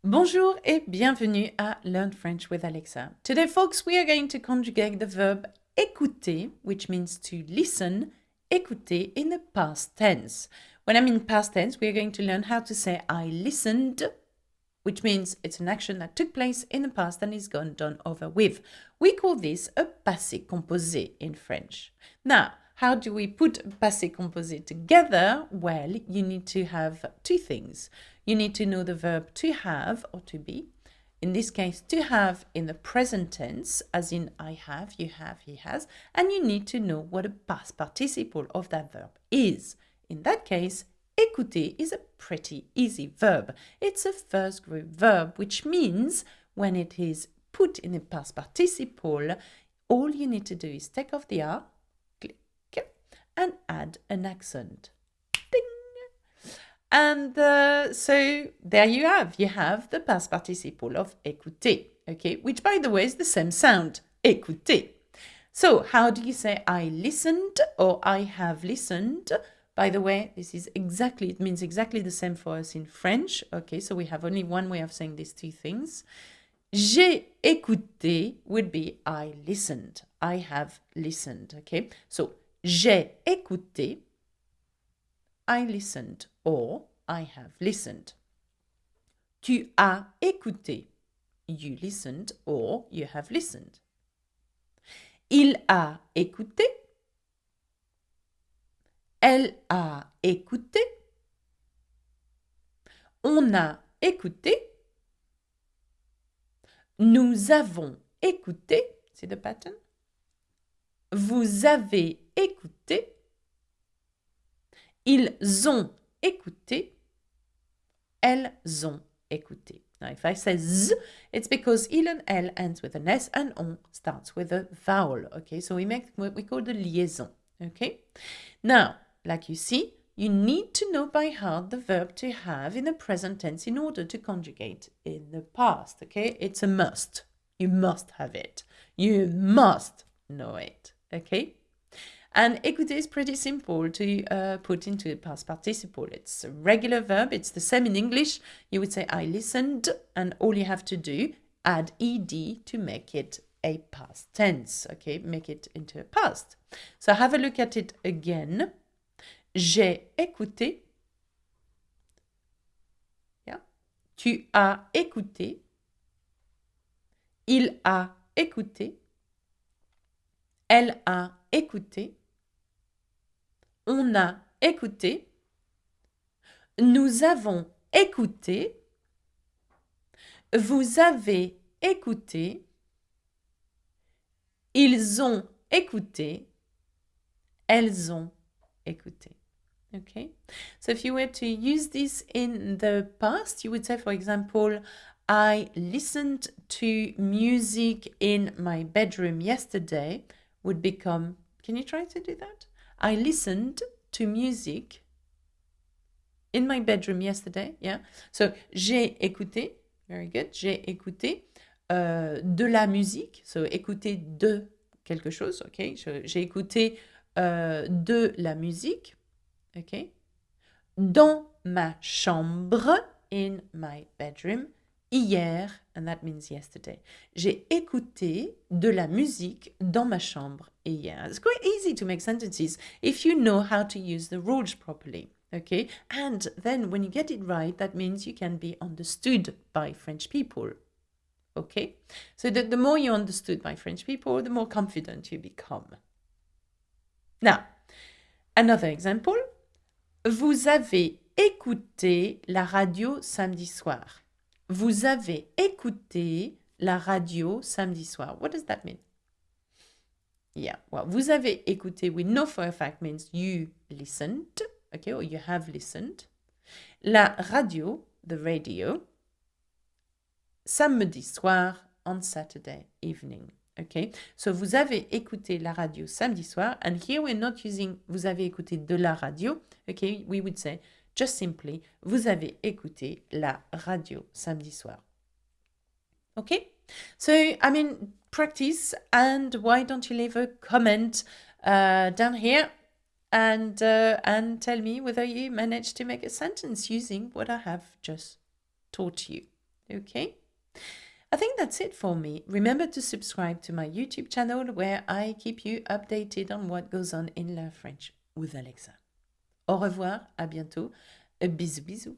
Bonjour et bienvenue à Learn French with Alexa. Today, folks, we are going to conjugate the verb écouter, which means to listen, écouter in the past tense. When I'm in past tense, we are going to learn how to say I listened, which means it's an action that took place in the past and is gone done over with. We call this a passé composé in French. Now, how do we put passé composé together? Well, you need to have two things. You need to know the verb to have or to be. In this case, to have in the present tense, as in I have, you have, he has, and you need to know what a past participle of that verb is. In that case, écouter is a pretty easy verb. It's a first group verb, which means when it is put in a past participle, all you need to do is take off the R, click, and add an accent. Ding! And so there you have the past participle of écouter, okay, which by the way is the same sound, écouter. So how do you say I listened or I have listened? By the way, it means exactly the same for us in French. Okay, so we have only one way of saying these two things. J'ai écouté would be I listened. I have listened. Okay, so j'ai écouté, I listened, or I have listened. Tu as écouté, you listened, or you have listened. Il a écouté, elle a écouté, on a écouté, nous avons écouté, see the pattern? Vous avez écouté, ils ont écouté, elles ont écouté. Now, if I say z, it's because il and elle ends with an s and on starts with a vowel. Okay, so we make what we call the liaison. Okay, now, like you see, you need to know by heart the verb to have in the present tense in order to conjugate in the past. Okay, it's a must. You must have it. You must know it. Okay. And écouter is pretty simple to put into the past participle. It's a regular verb. It's the same in English. You would say I listened, and all you have to do, add ed to make it a past tense. Okay, make it into a past. So have a look at it again. J'ai écouté. Yeah. Tu as écouté. Il a écouté. Elle a écouté. On a écouté. Nous avons écouté. Vous avez écouté. Ils ont écouté. Elles ont écouté. Okay? So if you were to use this in the past, you would say, for example, I listened to music in my bedroom yesterday would become, can you try to do that? I listened to music in my bedroom yesterday. Yeah. So, j'ai écouté. Very good. J'ai écouté de la musique. So, écouter de quelque chose. OK. J'ai écouté de la musique. OK. Dans ma chambre, in my bedroom, hier, and that means yesterday. J'ai écouté de la musique dans ma chambre hier. It's quite easy to make sentences if you know how to use the rules properly. Okay, and then when you get it right, that means you can be understood by French people. Okay, so the more you're understood by French people, the more confident you become. Now, another example. Vous avez écouté la radio samedi soir. Vous avez écouté la radio samedi soir. What does that mean? Yeah, well, vous avez écouté, we know for a fact means you listened, okay, or you have listened. La radio, the radio, samedi soir, on Saturday evening. Okay, so vous avez écouté la radio samedi soir, and here we're not using vous avez écouté de la radio. Okay, we would say just simply vous avez écouté la radio samedi soir. Okay, so I mean practice, and why don't you leave a comment down here and tell me whether you managed to make a sentence using what I have just taught you. Okay? I think that's it for me. Remember to subscribe to my YouTube channel where I keep you updated on what goes on in Learn French with Alexa. Au revoir, à bientôt. Bisous bisous.